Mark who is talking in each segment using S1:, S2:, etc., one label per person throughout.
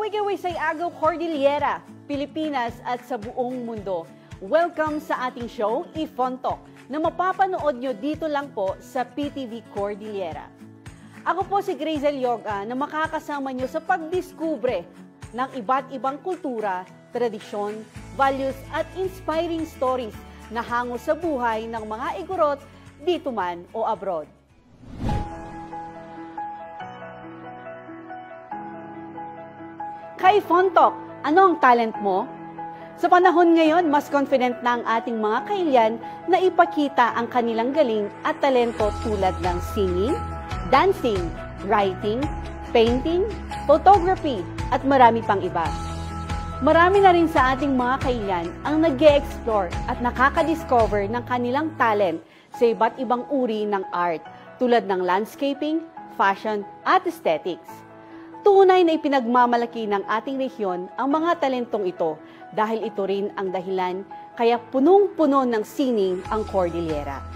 S1: Kaway-kaway sa Agaw Cordillera, Pilipinas at sa buong mundo. Welcome sa ating show, Ifontok, na mapapanood nyo dito lang po sa PTV Cordillera. Ako po si Grazel Yoga na makakasama nyo sa pagdiskubre ng iba't ibang kultura, tradisyon, values at inspiring stories na hango sa buhay ng mga Igorot dito man o abroad. Kay Fontok, ano ang talent mo? Sa panahon ngayon, mas confident na ang ating mga kailian na ipakita ang kanilang galing at talento tulad ng singing, dancing, writing, painting, photography, at marami pang iba. Marami na rin sa ating mga kailian ang nag-e-explore at nakaka-discover ng kanilang talent sa iba't ibang uri ng art tulad ng landscaping, fashion, at aesthetics. Tunay na ipinagmamalaki ng ating rehiyon ang mga talentong ito dahil ito rin ang dahilan kaya punong-puno ng sining ang Cordillera.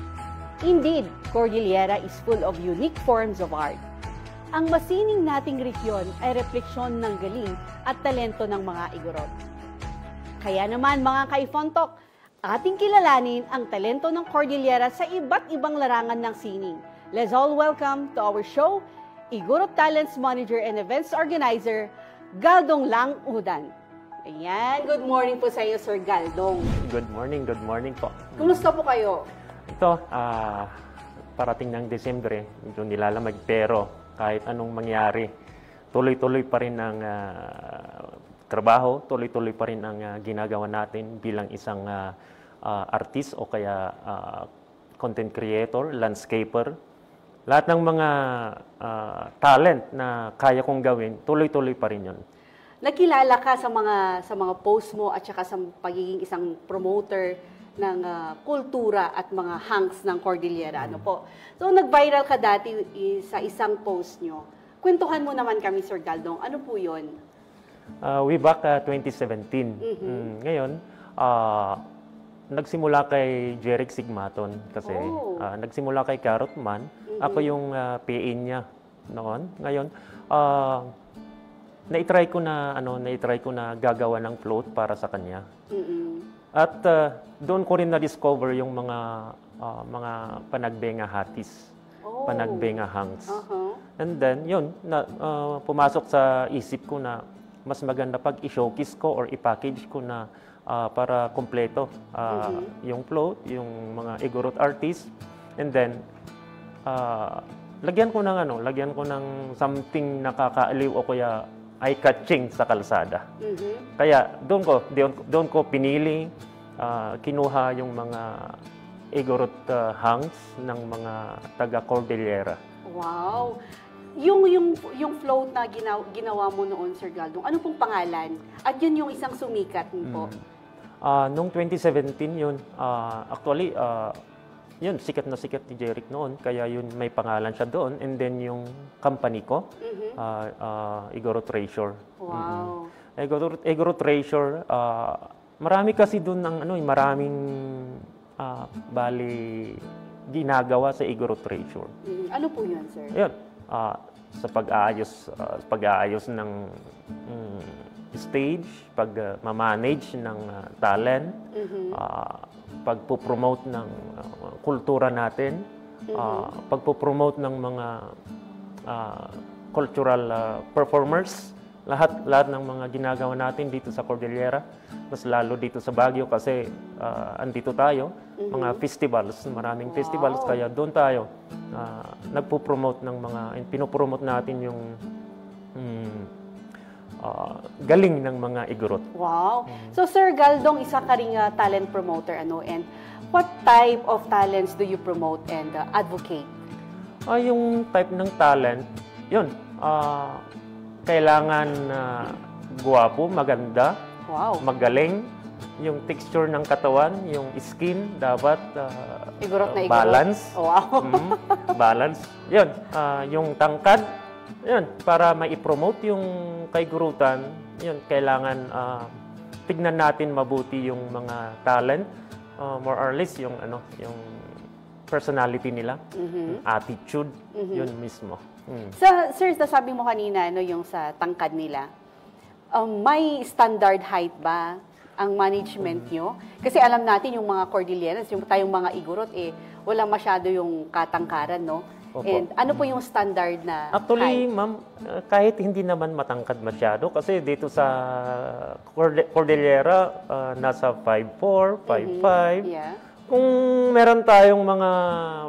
S1: Indeed, Cordillera is full of unique forms of art. Ang masining nating rehiyon ay refleksyon ng galing at talento ng mga Igorot. Kaya naman mga kaifontok, ating kilalanin ang talento ng Cordillera sa iba't ibang larangan ng sining. Let's all welcome to our show, Igorot Talents Manager and Events Organizer, Galdong Lang Udan. Ayan, good morning po sa iyo, Sir Galdong.
S2: Good morning po.
S1: Kumusta po kayo?
S2: Ito, parating ng Desyembre, medyo nilalamig pero kahit anong mangyari, tuloy-tuloy pa rin ang trabaho, tuloy-tuloy pa rin ang ginagawa natin bilang isang artist o kaya content creator, landscaper. Lahat ng mga talent na kaya kong gawin, tuloy-tuloy pa rin yun.
S1: Nakilala ka sa mga post mo at saka sa pagiging isang promoter ng kultura at mga hangs ng Cordillera. Ano po? So, nag-viral ka dati sa isang post nyo. Kwentuhan mo naman kami, Sir Galdong. Ano po yun?
S2: Way back 2017. Ngayon, nagsimula kay Jeric Sigmaton kasi nagsimula kay Carrot Man. Ako yung PA niya noon. Ngayon, na-try ko na gagawa ng float para sa kanya. At doon ko rin na-discover yung mga panagbenga hatis, panagbenga hangs. And then, yun, pumasok sa isip ko na mas maganda pag i-showcase ko or i-package ko na para kompleto yung float, yung mga Igorot artists. And then, lagyan ko ng something nakakaaliw o kaya eye-catching sa kalsada. Kaya doon ko pinili, kinuha yung mga Igorot hangs ng mga taga-Cordillera.
S1: Wow! Yung float na ginawa mo noon, Sir Galdong, ano pong pangalan? At yun yung isang sumikat po?
S2: Noong 2017 yun, actually, yun, sikat na sikat ni Jeric noon, kaya yun may pangalan siya doon. And then yung company ko, Igorot Treasure.
S1: Wow.
S2: Igorot Treasure, marami kasi doon maraming ginagawa sa Igorot Treasure.
S1: Ano po yun, sir?
S2: Yun, sa pag-aayos ng stage, pag-manage ng talent, pagpo-promote ng kultura natin, pagpo-promote ng mga cultural performers, lahat ng mga ginagawa natin dito sa Cordillera, mas lalo dito sa Baguio kasi andito tayo, mga festivals, maraming festivals, kaya doon tayo nagpo-promote ng pinopromote natin yung galing ng mga Igorot.
S1: Wow! So, Sir Galdong, isa ka ring talent promoter, and what type of talents do you promote and advocate?
S2: Yung type ng talent, yun, kailangan guwapo, maganda, magaling, yung texture ng katawan, yung skin, dapat
S1: Igorot na Igorot.
S2: Balance.
S1: Wow!
S2: Balance. Yun, yung tangkad, yun, para mai-promote yung kaigurutan, yun, kailangan tignan natin mabuti yung mga talent, more or less yung personality nila, attitude, yun mismo.
S1: Sir, sabi mo kanina, yung sa tangkad nila, may standard height ba ang management nyo? Kasi alam natin yung mga Cordilleras, yung tayong mga Igorot, wala masyado yung katangkaran, no?
S2: Opo.
S1: And ano po yung standard na
S2: Actually,
S1: height?
S2: ma'am, kahit hindi naman matangkad masyado, kasi dito sa Cordillera, nasa 5'4", 5'5".
S1: Yeah.
S2: Kung meron tayong mga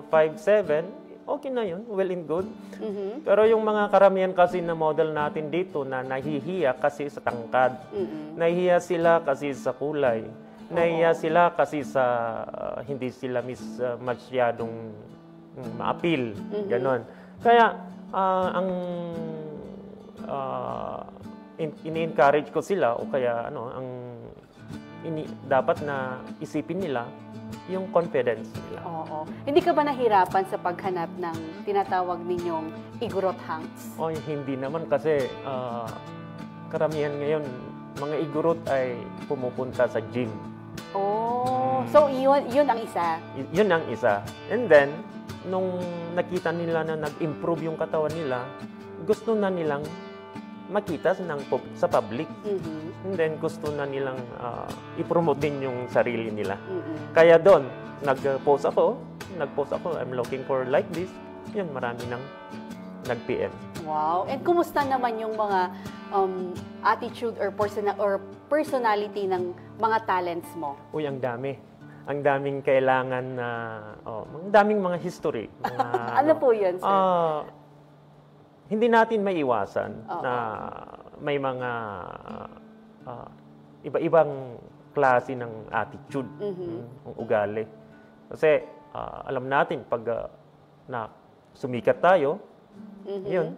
S2: 5'7", okay na yun, well and good. Pero yung mga karamihan kasi na model natin dito na nahihiya kasi sa tangkad, nahihiya sila kasi sa kulay, nahihiya sila kasi sa hindi sila masyadong ma-appeal, ganon. Kaya ang ini-encourage ko sila o kaya dapat na isipin nila yung confidence nila.
S1: Oo. Hindi ka ba nahirapan sa paghanap ng tinatawag ninyong Igorot hunks?
S2: O hindi naman kasi karamihan ngayon mga Igorot ay pumupunta sa gym.
S1: Oh, so yun ang isa.
S2: Yun ang isa. And then nung nakita nila na nag-improve yung katawan nila, gusto na nilang makita sa public. And then gusto na nilang i-promote din yung sarili nila. Kaya doon, nag-post ako, I'm looking for like this. Yun, marami nang nag-PM.
S1: Wow. And kumusta naman yung mga attitude or personality ng mga talents mo?
S2: Uy, ang dami. Ang daming kailangan na, ang daming mga history.
S1: Ano po yun, sir?
S2: Hindi natin maiwasan na may mga iba-ibang klase ng attitude, ng ugali. Kasi alam natin, pag sumikat tayo, yun,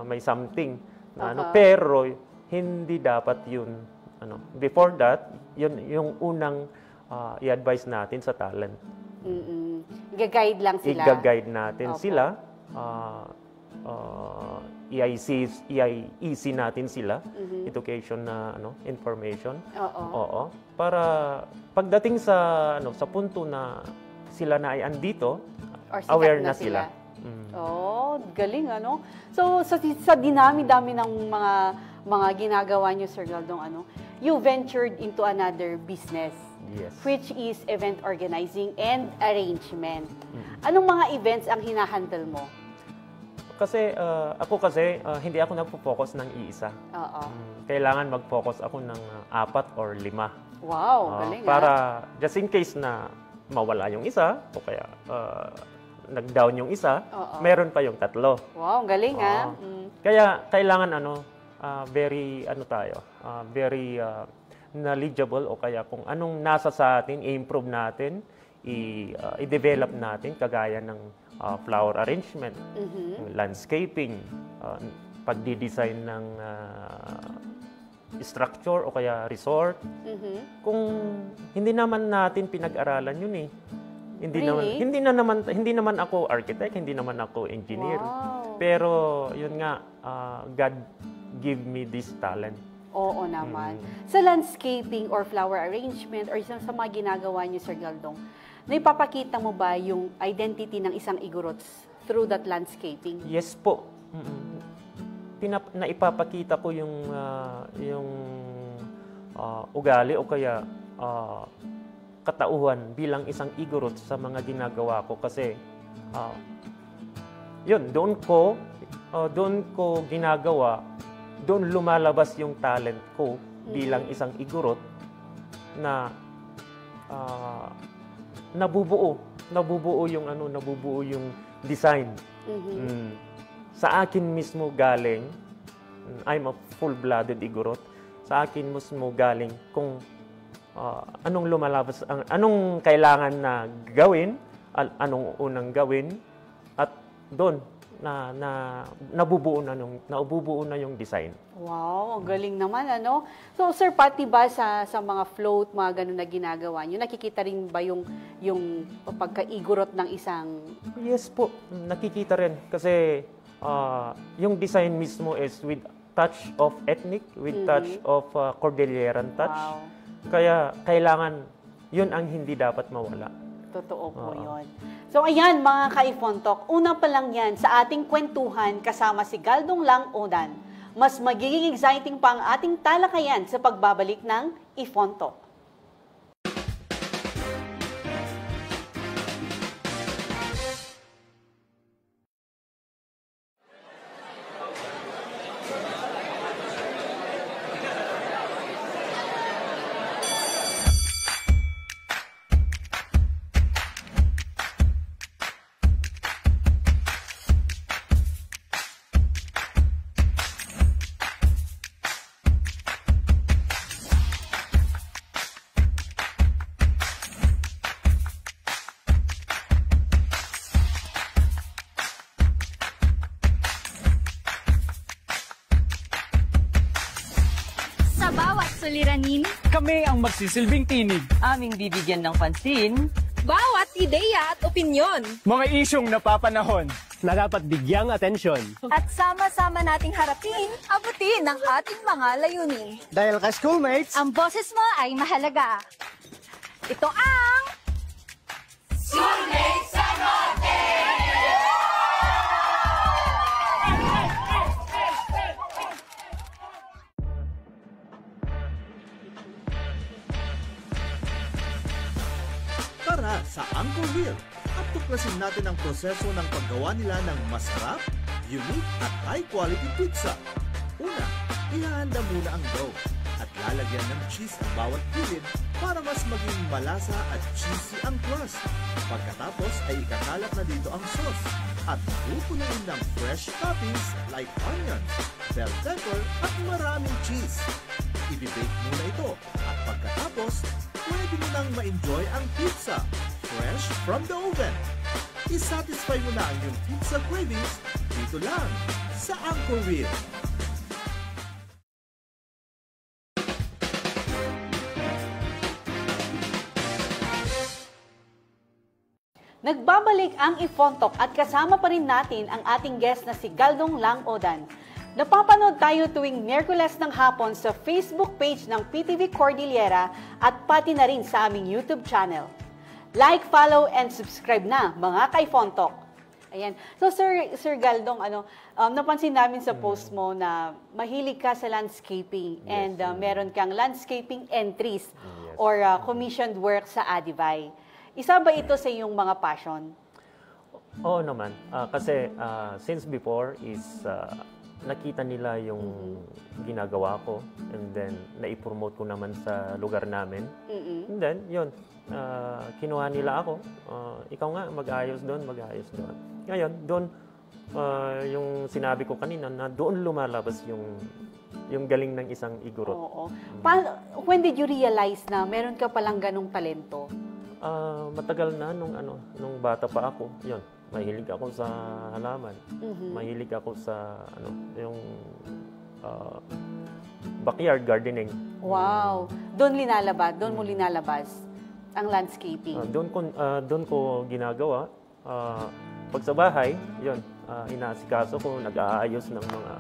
S2: may something. Pero hindi dapat yun. Before that, yun yung unang i-advise natin sa talent.
S1: I-guide lang sila.
S2: I-guide natin sila. I-EC natin sila. Education na information. Oo. Para pagdating sa punto na sila na ay andito, aware na sila.
S1: Oh, galing So sa dinami-dami ng mga ginagawa niyo, Sir Galdong, you ventured into another business.
S2: Yes.
S1: Which is event organizing and arrangement. Anong mga events ang hinahandle mo?
S2: Kasi ako hindi ako nagpo-focus ng iisa. Kailangan mag-focus ako ng 4 or 5.
S1: Wow, galing.
S2: Para just in case na mawala yung isa o kaya nag-down yung isa, meron pa yung 3.
S1: Wow, galing
S2: Kaya kailangan very very knowledgeable o kaya kung anong nasa sa atin, i-improve natin, i-develop natin kagaya ng flower arrangement, landscaping, pagdi-design ng structure o kaya resort. Kung hindi naman natin pinag-aralan yun Hindi naman ako architect, hindi naman ako engineer.
S1: Wow.
S2: Pero yun nga, God give me this talent.
S1: Oo naman. Sa landscaping or flower arrangement or sa mga ginagawa niyo, Sir Galdong, naipapakita mo ba yung identity ng isang Igorots through that landscaping?
S2: Yes po. Naipapakita ko yung ugali o kaya katauhan bilang isang Igorot sa mga ginagawa ko kasi yun, doon ko ginagawa, doon lumalabas yung talent ko bilang isang Igorot na nabubuo yung design. Sa akin mismo galing, I'm a full-blooded Igorot. Sa akin mismo galing kung anong lumalabas, anong kailangan na gawin, anong unang gawin, at doon nabubuo na yung design.
S1: Wow, ang galing naman, So, Sir, pati ba sa mga float, mga ganun na ginagawa nyo, nakikita rin ba yung pagka-Igorot ng isang...
S2: Yes po, nakikita rin. Kasi yung design mismo is with touch of ethnic, with touch of Cordilleran touch.
S1: Wow.
S2: Kaya kailangan, yun ang hindi dapat mawala.
S1: Totoo po yun. So ayan mga ka-Ifontok, una pa lang yan sa ating kwentuhan kasama si Galdong Lang Odan, mas magiging exciting pa ang ating talakayan sa pagbabalik ng Ifontok.
S3: Suliranin,
S4: kami ang magsisilbing tinig.
S5: Aming bibigyan ng pansin.
S3: bawat ideya at opinyon.
S4: Mga isyong napapanahon na dapat bigyang atensyon.
S3: At sama-sama nating harapin, abutin ang ating mga layunin.
S4: Dahil ka schoolmates,
S3: Ang boses mo ay mahalaga. Ito ang...
S6: Tara sa Angkor Wheel at tuklasin natin ang proseso ng paggawa nila ng masarap, unique at high quality pizza. Una, ihahanda muna ang dough at lalagyan ng cheese ang bawat gilid para mas maging malasa at cheesy ang crust. Pagkatapos ay ikakalat na dito ang sauce at pupunuin ng fresh toppings like onions, bell pepper at maraming cheese. Ibibake muna ito at pagkatapos, pwede mo nang ma-enjoy ang pizza fresh from the oven. I-satisfy mo na ang iyong pizza cravings dito lang sa Angkor Wheel.
S1: Nagbabalik ang Ifontok at kasama pa rin natin ang ating guest na si Galdong Lang Odan. Napapanood tayo tuwing Miyerkules ng hapon sa Facebook page ng PTV Cordillera at pati na rin sa aming YouTube channel. Like, follow, and subscribe na mga ka-Ifontok. Ayan. So Sir Galdong, napansin namin sa post mo na mahilig ka sa landscaping and meron kang landscaping entries or commissioned work sa Adivay. Isa ba ito sa iyong mga passion?
S2: Oo naman. Kasi since before is nakita nila yung ginagawa ko and then naipromote ko naman sa lugar namin. And then, yun, kinuha nila ako. Ikaw nga, mag-ayos doon, mag-ayos doon. Ngayon, doon, yung sinabi ko kanina na doon lumalabas yung galing ng isang igurot.
S1: Oo. When did you realize na meron ka palang ganong talento?
S2: Matagal na nung bata pa ako. Yun, mahilig ako sa halaman. Mahilig ako sa yung backyard gardening.
S1: Wow. Doon mo linalabas ang landscaping.
S2: Doon ko ginagawa. Pag sa bahay, yun, inaasikaso ko, nag-aayos ng mga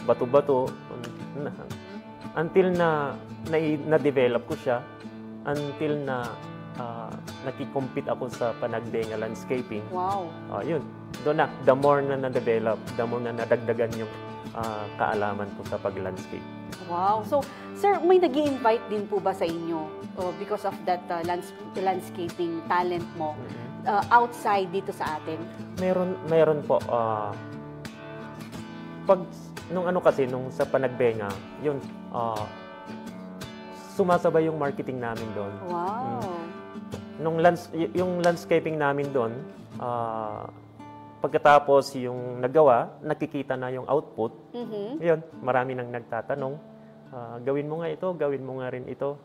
S2: bato-bato until na-develop ko siya, until na nakikompete ako sa Panagbenga landscaping.
S1: Wow.
S2: Yun. Doon na, the more na na-develop, the more na nadagdagan yung kaalaman ko sa pag-landscape.
S1: Wow. So, sir, may nag-i-invite din po ba sa inyo because of that landscaping talent mo outside dito sa atin?
S2: Meron po. Pag, nung sa Panagbenga, yun, sumasabay yung marketing namin doon.
S1: Wow.
S2: Yung landscaping namin doon, pagkatapos yung nagawa, nakikita na yung output. Yun, marami nang nagtatanong, gawin mo nga ito, gawin mo nga rin ito.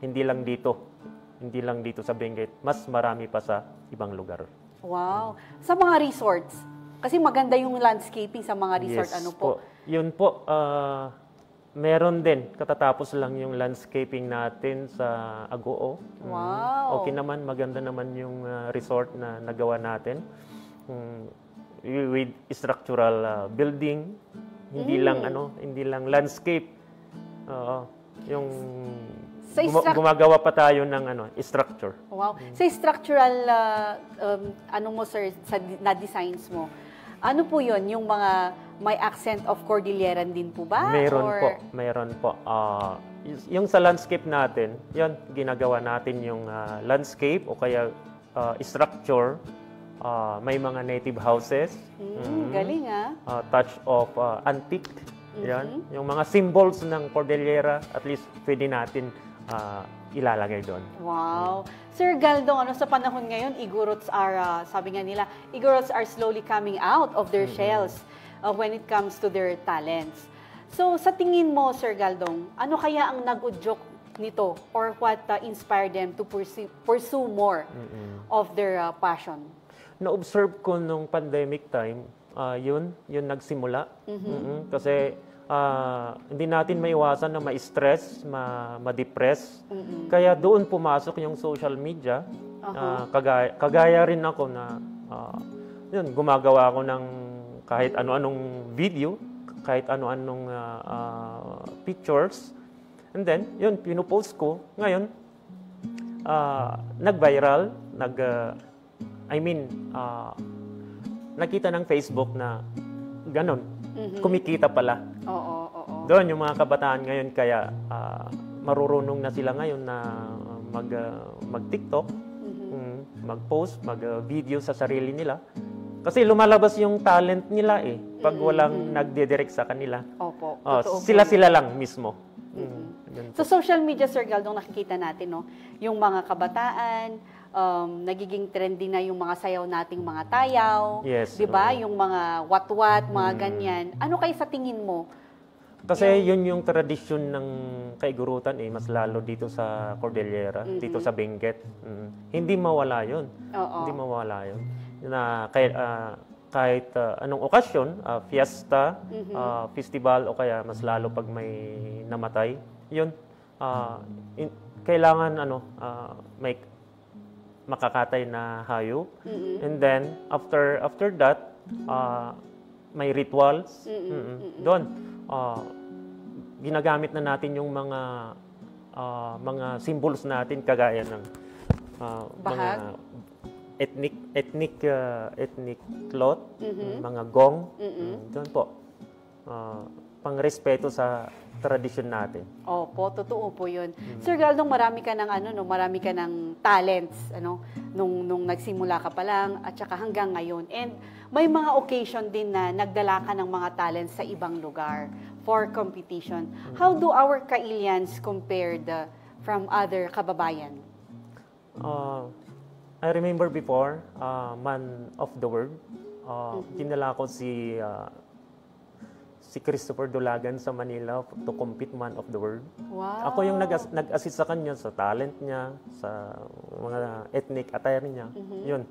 S2: Hindi lang dito sa Benguet, mas marami pa sa ibang lugar.
S1: Wow. Sa mga resorts, kasi maganda yung landscaping sa mga resort.
S2: Yes,
S1: ano po?
S2: Yun po, meron din. Katatapos lang yung landscaping natin sa Agoo.
S1: Wow.
S2: Okay naman, maganda naman yung resort na nagawa natin. With structural building, hindi lang landscape. Yung gumagawa pa tayo ng structure.
S1: Wow. Sa structural, sir, na designs mo, Ano po yun? Yung mga may accent of Cordilleran din po ba?
S2: Meron po. Yung sa landscape natin, yun, ginagawa natin yung landscape o kaya structure. May mga native houses.
S1: Galing
S2: Touch of antique. Yan. Yung mga symbols ng Cordillera, at least pwede natin ilalagay doon.
S1: Wow. Sir Galdong, sa panahon ngayon, Igorots are, sabi nga nila, Igorots are slowly coming out of their shells when it comes to their talents. So, sa tingin mo, Sir Galdong, ano kaya ang nag-udyok nito or what inspired them to pursue more of their passion?
S2: Na-observe ko nung pandemic time, yun nagsimula. Kasi hindi natin maiwasan na ma-stress, ma-depress. Kaya doon pumasok yung social media. Kagaya rin ako na yun, gumagawa ako ng kahit ano-anong video, kahit ano-anong pictures. And then, yun, pinupost ko. Ngayon, nag-viral, nakita ng Facebook na ganon, kumikita pala.
S1: Oo.
S2: Doon yung mga kabataan ngayon, kaya marurunong na sila ngayon na mag-TikTok, mag-post, mag-video sa sarili nila. Kasi lumalabas yung talent nila pag walang nagdidirect sa kanila.
S1: Opo.
S2: Sila lang mismo.
S1: So social media, Sir Galdong, nakikita natin, no? Yung mga kabataan, nagiging trendy na yung mga sayaw nating mga tayaw.
S2: Yes.
S1: 'Di ba? Yung mga watwat, mga ganyan. Ano kayo sa tingin mo?
S2: Kasi yun yung tradisyon ng kaigurutan mas lalo dito sa Cordillera, dito sa Benguet. Hindi mawala yun. Hindi mawala yun. Na kahit anong okasyon, fiesta, festival o kaya mas lalo pag may namatay, yun kailangan may makakatay na hayop. And then after that, may rituals. Doon ginagamit na natin yung mga symbols natin kagaya ng mga ethnic cloth, mga gong. Doon po. Pangrespeto sa tradisyon natin.
S1: Opo, totoo po 'yun. Sir Galdong, marami ka ng talents, nung nagsimula ka pa lang at saka hanggang ngayon. And may mga occasion din na nagdala ka ng mga talents sa ibang lugar for competition. How do our Kailians compared from other kababayan?
S2: I remember before, Man of the World, dinala ko si Christopher Dulagan sa Manila to compete Man of the World.
S1: Wow.
S2: Ako yung nag-assist sa kanya sa talent niya, sa mga ethnic attire niya. Yun.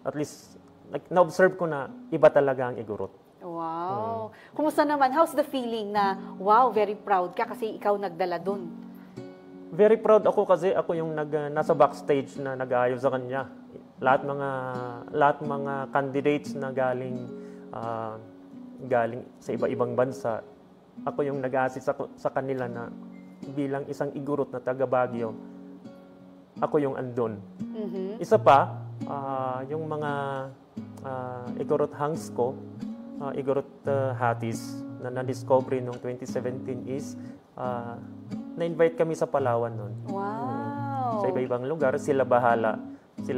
S2: At least, na-observe ko na iba talaga ang Igorot.
S1: Wow. Kumusta naman? How's the feeling na, wow, very proud ka kasi ikaw nagdala dun?
S2: Very proud ako kasi ako yung nasa backstage na nag-aayos sa kanya. Lahat mga candidates na galing sa iba-ibang bansa, ako yung nag-assist sa kanila na bilang isang Igorot na taga Baguio, ako yung andon. Isa pa, yung mga Igorot hangs ko, Igorot hatis na na-discover noong 2017 is na-invite kami sa Palawan noon.
S1: Wow!
S2: Sa iba-ibang lugar, sila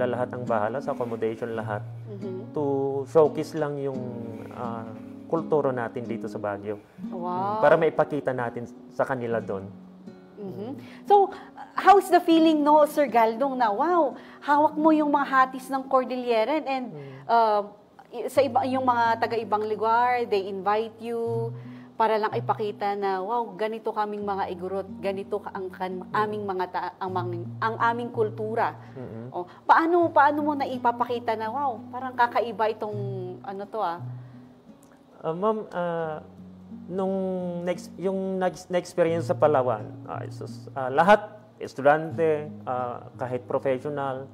S2: lahat ang bahala sa accommodation lahat. To showcase lang yung kulturo natin dito sa Baguio.
S1: Wow.
S2: Para maipakita natin sa kanila doon.
S1: So, how's the feeling, Sir Galdong, na wow, hawak mo yung mga hatis ng Cordilleran and yung mga taga-ibang lugar, they invite you para lang ipakita na wow, ganito kaming mga Igorot, ganito ang aming kultura. Paano mo na ipapakita na wow, parang kakaiba itong
S2: Ma'am, yung na-experience sa Palawan, lahat, estudyante, kahit professional,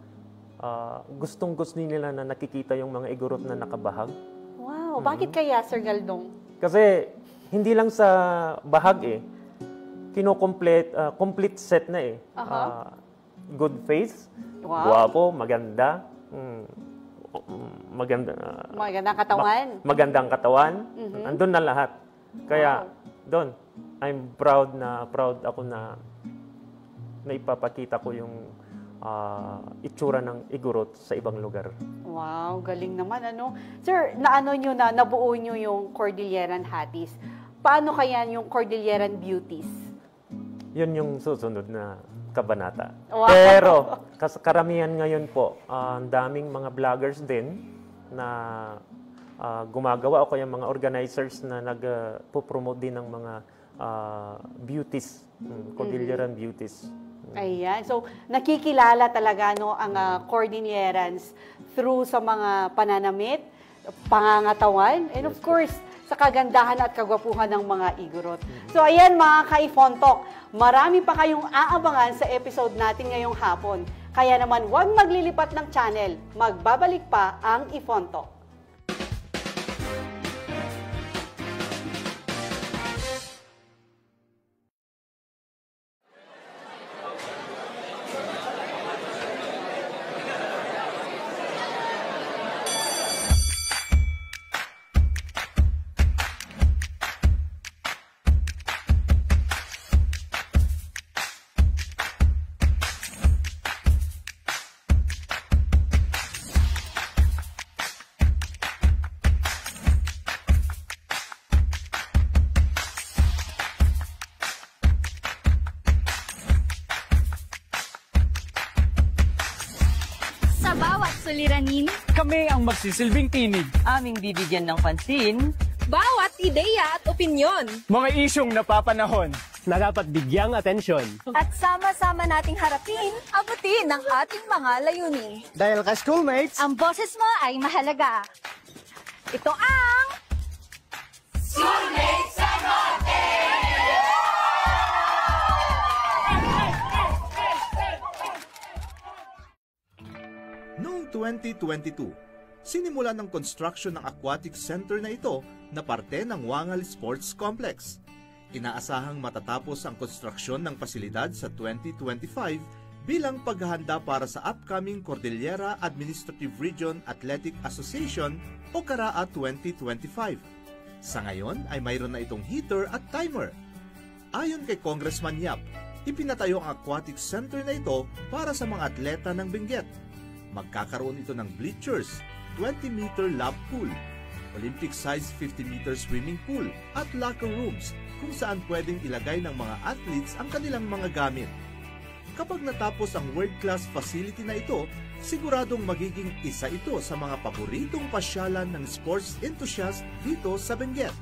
S2: gustong-gusto nila na nakikita yung mga Igorot na nakabahag.
S1: Wow, bakit kaya, Sir Galdong?
S2: Kasi hindi lang sa bahag complete set na good face, guwapo, maganda,
S1: Magandang katawan.
S2: magandang katawan. Andun na lahat. Kaya doon, I'm proud ako na ipapakita ko yung itsura ng Igorot sa ibang lugar.
S1: Wow, galing naman ano. Sir, nabuo nyo yung Cordilleran Hatis. Paano kaya yung Cordilleran Beauties?
S2: Yun yung susunod na kabanata.
S1: Wow.
S2: Pero karamihan ngayon po, ang daming mga vloggers din na gumagawa o kaya mga organizers na nagpo-promote din ng mga beauties, Cordilleran beauties.
S1: Ayan. So, nakikilala talaga ang Cordillerans through sa mga pananamit, pangangatawan, and of course, sa kagandahan at kagwapuhan ng mga Igorot. So, ayan mga ka-Ifontok, marami pa kayong aabangan sa episode natin ngayong hapon. Kaya naman, huwag maglilipat ng channel. Magbabalik pa ang Ifontok.
S3: Sa bawat suliranin,
S4: Kami ang magsisilbing tinig.
S5: Aming bibigyan ng pansin.
S3: bawat ideya at opinyon.
S4: Mga isyong napapanahon na dapat bigyang atensyon.
S3: At sama-sama nating harapin, abutin ang ating mga layunin.
S4: Dahil ka schoolmates,
S3: Ang boses mo ay mahalaga. Ito ang...
S6: Noong 2022, sinimulan ng construction ng aquatic center na ito na parte ng Wangal Sports Complex. Inaasahang matatapos ang konstruksyon ng pasilidad sa 2025 bilang paghahanda para sa upcoming Cordillera Administrative Region Athletic Association o CARAA 2025. Sa ngayon ay mayroon na itong heater at timer. Ayon kay Congressman Yap, ipinatayo ang aquatic center na ito para sa mga atleta ng Benguet. Magkakaroon ito ng bleachers, 20-meter lap pool, Olympic-size 50-meter swimming pool at locker rooms kung saan pwedeng ilagay ng mga athletes ang kanilang mga gamit. Kapag natapos ang world-class facility na ito, siguradong magiging isa ito sa mga paboritong pasyalan ng sports enthusiast dito sa Benguet.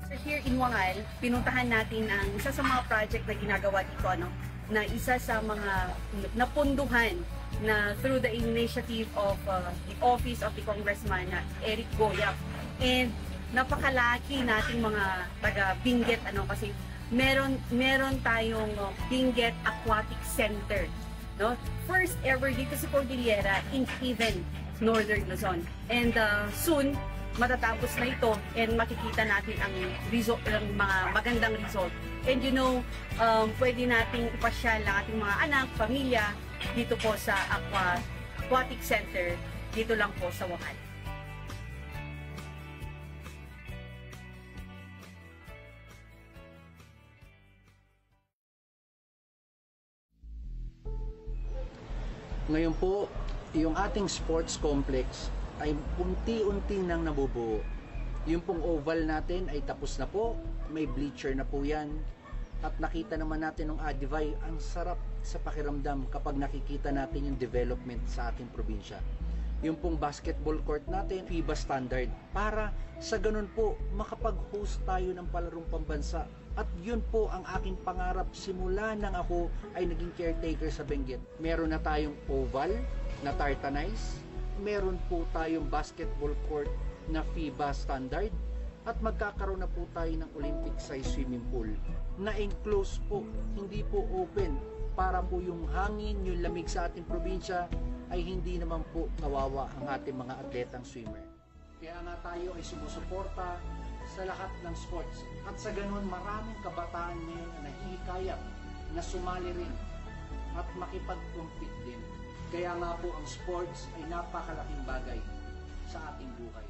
S1: So here in Wangal, pinuntahan natin ang isa sa mga project na ginagawa dito, na isa sa mga napunduhan na through the initiative of the Office of the Congressman Eric Goyap. And napakalaki nating mga taga Benguet kasi meron tayong Benguet Aquatic Center, no? First ever dito sa Cordillera in even Northern Luzon. And soon matatapos na ito and makikita natin ang result, ang mga magandang result. And pwede nating ipasyal ang ating mga anak, pamilya dito po sa Aquatic Center, dito lang po sa Wangal.
S7: Ngayon po, yung ating sports complex ay unti-unti nang nabubuo. Yung pong oval natin ay tapos na po, may bleacher na po yan. At nakita naman natin ng Adivay, ang sarap sa pakiramdam kapag nakikita natin yung development sa ating probinsya. Yung pong basketball court natin, FIBA standard, para sa ganun po makapag-host tayo ng palarong pambansa. At yun po ang aking pangarap simula nang ako ay naging caretaker sa Benguet. Meron na tayong oval na tartanize, meron po tayong basketball court na FIBA standard, at magkakaroon na po tayo ng Olympic size swimming pool na enclosed po, hindi po open, para po yung hangin, yung lamig sa ating probinsya ay hindi naman po kawawa ang ating mga atletang swimmer. Kaya nga tayo ay sumusuporta sa lahat ng sports, at sa ganun maraming kabataan ngayon na nahihikayat na sumali rin at makipag-compete din. Kaya nga po ang sports ay napakalaking bagay sa ating buhay.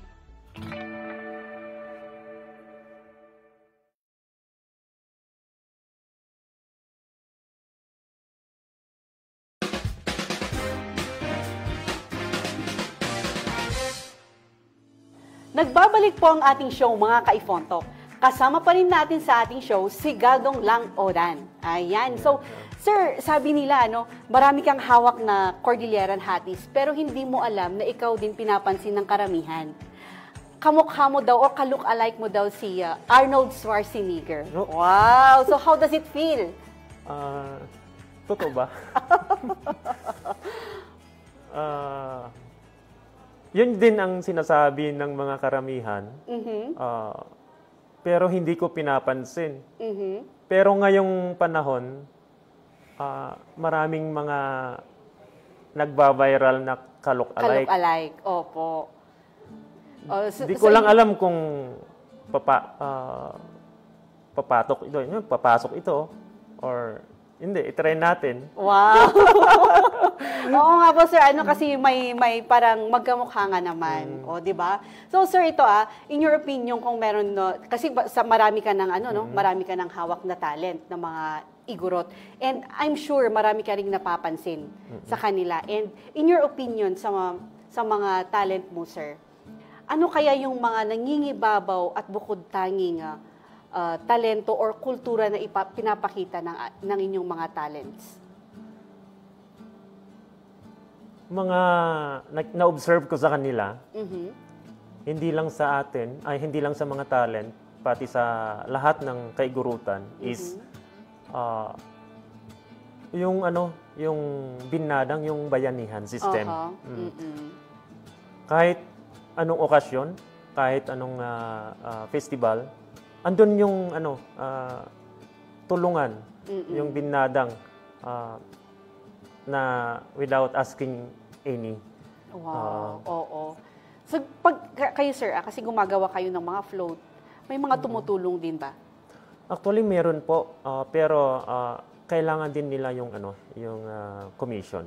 S1: Nagbabalik po ang ating show mga kaifontok. Kasama pa rin natin sa ating show si Galdong Lang Oran. Ayan. So, sir, sabi nila, marami kang hawak na Cordilleran Hatties, pero hindi mo alam na ikaw din pinapansin ng karamihan. Kamukha mo daw o ka-look-alike mo daw si Arnold Schwarzenegger.
S2: No.
S1: Wow! So, how does it feel?
S2: Totoo ba? Yun din ang sinasabi ng mga karamihan. Pero hindi ko pinapansin. Pero ngayong panahon, maraming mga nagba-viral na ka-look-alike.
S1: Ka-look-alike, opo.
S2: Hindi ko lang alam kung papasok ito or hindi, itry natin.
S1: Wow! Oo nga po, sir. Kasi may parang magkamukha nga naman. O, di ba? So, sir, ito in your opinion, kung meron, kasi marami ka ng, marami ka ng hawak na talent ng mga igurot. And I'm sure marami ka ring napapansin sa kanila. And in your opinion, sa mga talent mo, sir, ano kaya yung mga nangingibabaw at bukod-tanging talento or kultura na pinapakita ng inyong mga talents?
S2: Mga na-observe ko sa kanila, hindi lang sa atin, hindi lang sa mga talent, pati sa lahat ng kaigurutan is yung binadang, yung bayanihan system. Kahit anong okasyon, kahit anong festival, andun yung tulungan, yung binadang na without asking any.
S1: Wow, oo. So, pag kayo, sir, kasi gumagawa kayo ng mga float, may mga tumutulong din ba?
S2: Actually, meron po, pero kailangan din nila yung yung commission.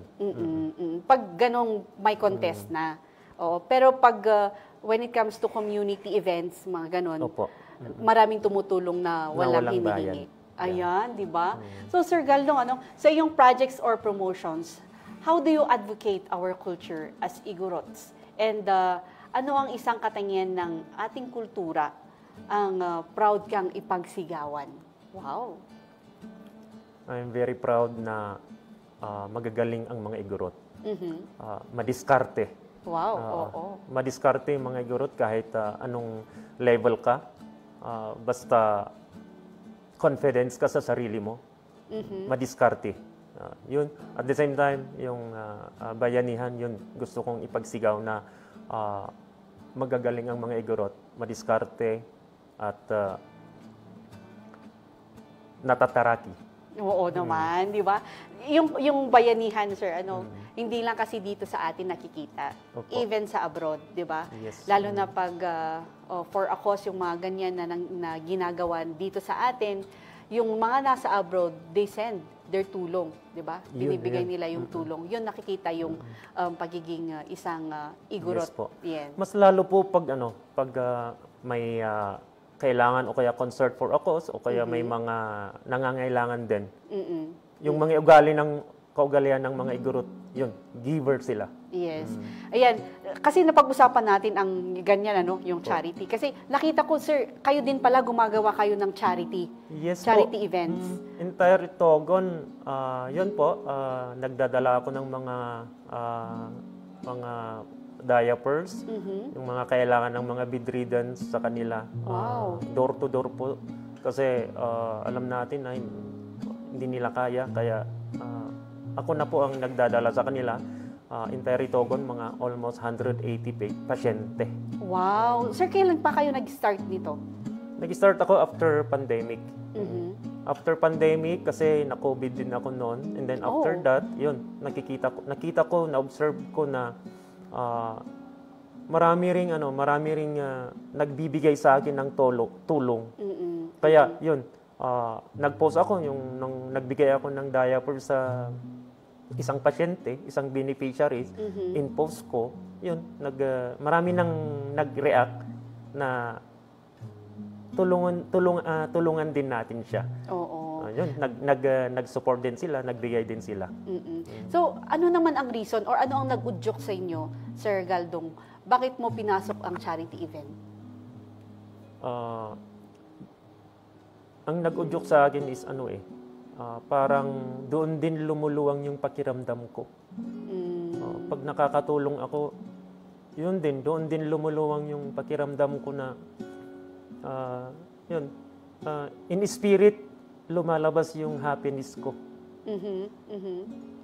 S1: Pag ganong may contest na. Oo, pero pag when it comes to community events, mga ganon, maraming tumutulong na walang hinihingi. Ayan, di ba? So, Sir Galdong, sa iyong projects or promotions, how do you advocate our culture as Igorots? And ano ang isang katangian ng ating kultura ang proud kang ipagsigawan? Wow!
S2: I'm very proud na magagaling ang mga Igorot. Madiskarte.
S1: Wow, oo.
S2: Madiskarte yung mga Igorot kahit anong level ka. Basta confidence ka sa sarili mo, madiskarte. Yun. At the same time, yung bayanihan, yun gusto kong ipagsigaw na magagaling ang mga Igorot, madiskarte at natataraki.
S1: Oo naman, di ba? Yung bayanihan, sir, hindi lang kasi dito sa atin nakikita.
S2: Opo.
S1: Even sa abroad, di ba?
S2: Yes.
S1: Lalo na pag for a cause, yung mga ganyan na ginagawa dito sa atin, yung mga nasa abroad, they send their tulong, di ba? Binibigay nila yung tulong. Yun nakikita yung pagiging isang Igorot.
S2: Yes po.
S1: Yan.
S2: Mas lalo po pag may kailangan o kaya concert for a cause o kaya may mga nangangailangan din. Yung mga kaugalian ng mga Igorot, yun, giver sila.
S1: Yes. Ayan, kasi napag-usapan natin ang ganyan, yung charity. Kasi nakita ko, sir, kayo din pala gumagawa kayo ng charity.
S2: Yes
S1: charity
S2: po.
S1: Events.
S2: Entire Togon, yun po, nagdadala ako ng mga diapers, yung mga kailangan ng mga bedridden sa kanila.
S1: Wow.
S2: Door to door po. Kasi alam natin na hindi nila kaya. Kaya ako na po ang nagdadala sa kanila. Entire Togon, mga almost 180 pasyente.
S1: Wow. Sir, kailan pa kayo nag-start nito?
S2: Nag-start ako after pandemic. After pandemic, kasi na-COVID din ako noon. And then after that, yun, nakita ko, na-observe ko na marami ring nagbibigay sa akin ng tulong. Kaya yun, nag-post ako nung nagbigay ako ng diaper sa isang pasyente, isang beneficiary in post ko, yun, marami nang nag-react na tulungan din natin siya.
S1: Oo.
S2: Yun, nag-support din sila, nagbigay din sila.
S1: So, ano naman ang reason or ano ang nag-udyok sa inyo, Sir Galdong? Bakit mo pinasok ang charity event?
S2: Ang nag-udyok sa akin is parang doon din lumuluwang yung pakiramdam ko. Pag nakakatulong ako, yun din, doon din lumuluwang yung pakiramdam ko na in spirit, lumalabas yung happiness ko.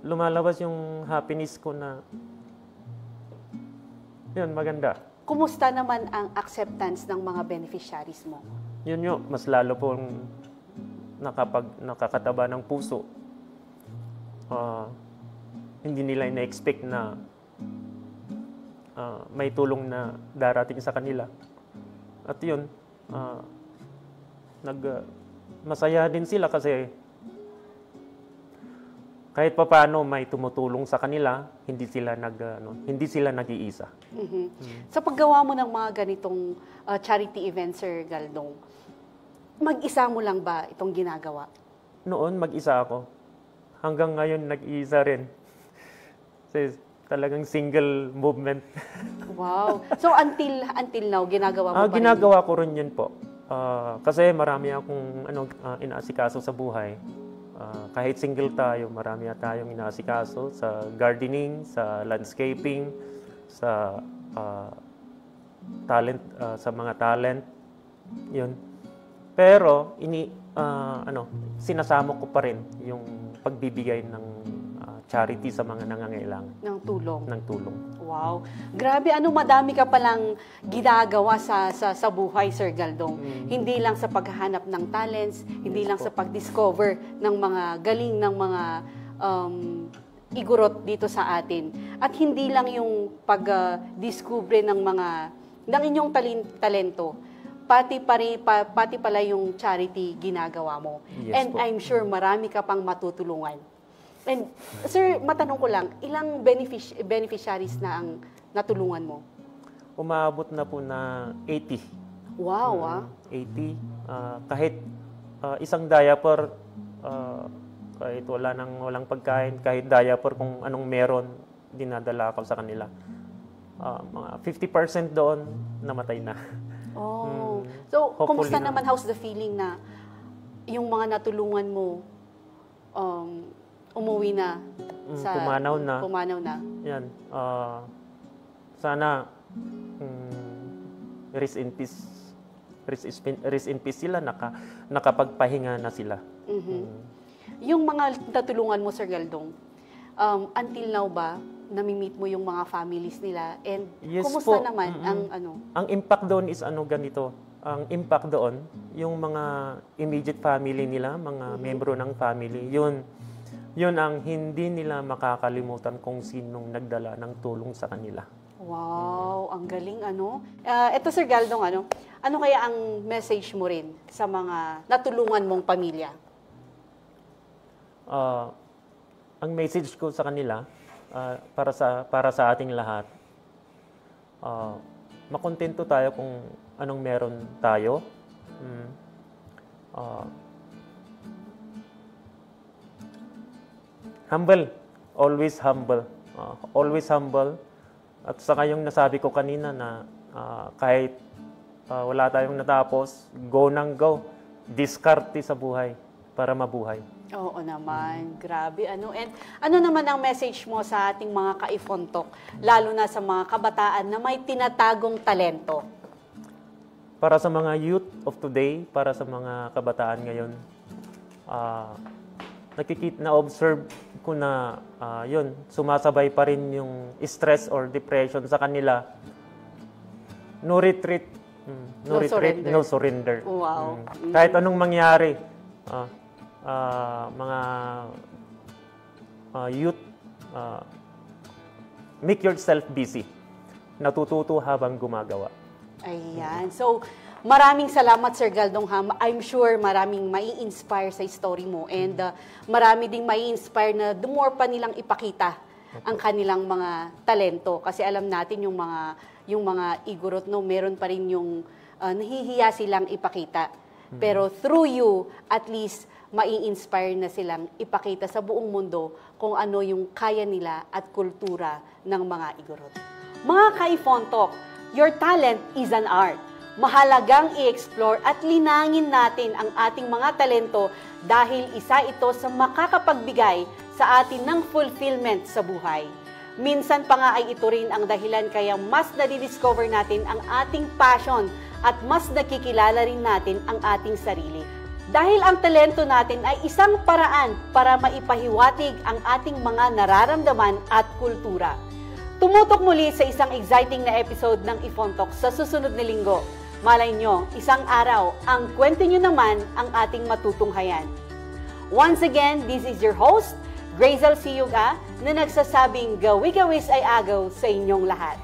S2: Lumalabas yung happiness ko na yun, maganda.
S1: Kumusta naman ang acceptance ng mga beneficiaries mo?
S2: Yun yun, mas lalo pong nakakataba ng puso. Hindi nila ina-expect na may tulong na darating sa kanila. At yun, masaya din sila kasi kahit papaano may tumutulong sa kanila, hindi sila nag-iisa.
S1: Sa paggawa mo ng mga ganitong charity event, Sir Galdong, mag-isa mo lang ba itong ginagawa?
S2: Noon, mag-isa ako. Hanggang ngayon, nag-iisa rin. Kasi talagang single movement.
S1: Wow. So until now, ginagawa mo pa rin?
S2: Ginagawa ko rin yun po. Kasi marami akong inaasikaso sa buhay. Kahit single tayo, marami tayong inaasikaso sa gardening, sa landscaping, sa talent, sa mga talent. Yun. Pero sinasama ko pa rin yung pagbibigay ng charity sa mga nangangailangan.
S1: Ng tulong.
S2: Ng tulong.
S1: Wow. Grabe, madami ka palang ginagawa sa buhay, Sir Galdong. Hindi lang sa paghahanap ng talents, hindi lang sa pag-discover ng mga galing ng mga igurot dito sa atin. At hindi lang yung pag-discover ng inyong talento, pati pala yung charity ginagawa mo.
S2: Yes,
S1: And
S2: po.
S1: I'm sure marami ka pang matutulungan. And sir, matanong ko lang, ilang beneficiaries na ang natulungan mo?
S2: Umaabot na po na 80.
S1: Wow,
S2: 80. Kahit isang diaper, kahit walang pagkain, kahit diaper kung anong meron, dinadala ko sa kanila. Mga 50% doon, namatay na.
S1: Oh. So,
S2: Hopefully
S1: kumusta naman, how's the feeling na yung mga natulungan mo umuwi na
S2: Pumanaw na. Yan. Sana rest in peace. Rest in peace sila, nakapagpahinga na sila.
S1: Yung mga natulungan mo, Sir Galdong, until now ba, nami-meet mo yung mga families nila? And
S2: Yes
S1: kumusta
S2: po.
S1: naman ang
S2: Ang impact doon is ganito. Ang impact doon, yung mga immediate family nila, mga membro ng family, yun ang hindi nila makakalimutan kung sinong nagdala ng tulong sa kanila.
S1: Wow, ang galing Ito, Sir Galdong, ano kaya ang message mo rin sa mga natulungan mong pamilya?
S2: Ang message ko sa kanila, para sa ating lahat, makontento tayo kung anong meron tayo. Humble. Always humble. Always humble. At saka yung nasabi ko kanina na kahit wala tayong natapos, go nang go. Diskarte sa buhay para mabuhay.
S1: Oo naman, grabe. And ano naman ang message mo sa ating mga kaifontok, lalo na sa mga kabataan na may tinatagong talento?
S2: Para sa mga youth of today, para sa mga kabataan ngayon, na-observe ko na sumasabay pa rin yung stress or depression sa kanila. No retreat. No retreat,
S1: surrender.
S2: no surrender.
S1: Wow.
S2: Kahit anong mangyari, mga youth, make yourself busy. Natututo habang gumagawa.
S1: Ayan. So, Maraming salamat, Sir Galdongham. I'm sure maraming mai-inspire sa story mo and marami ding mai-inspire na the more pa nilang ipakita ang kanilang mga talento. Kasi alam natin yung mga igorot, no, meron pa rin yung nahihiya silang ipakita. Pero through you, at least mai-inspire na silang ipakita sa buong mundo kung ano yung kaya nila at kultura ng mga igorot. Mga ka-Ifontok, your talent is an art. Mahalagang i-explore at linangin natin ang ating mga talento dahil isa ito sa makakapagbigay sa atin ng fulfillment sa buhay. Minsan pa nga ay ito rin ang dahilan kaya mas nadidiscover natin ang ating passion at mas nakikilala rin natin ang ating sarili. Dahil ang talento natin ay isang paraan para maipahiwatig ang ating mga nararamdaman at kultura. Tumutok muli sa isang exciting na episode ng Ifontok sa susunod na linggo. Malay nyo, isang araw, ang kwento nyo naman ang ating matutunghayan. Once again, this is your host, Grazel Siyuga, na nagsasabing gawi-gawis ay agaw sa inyong lahat.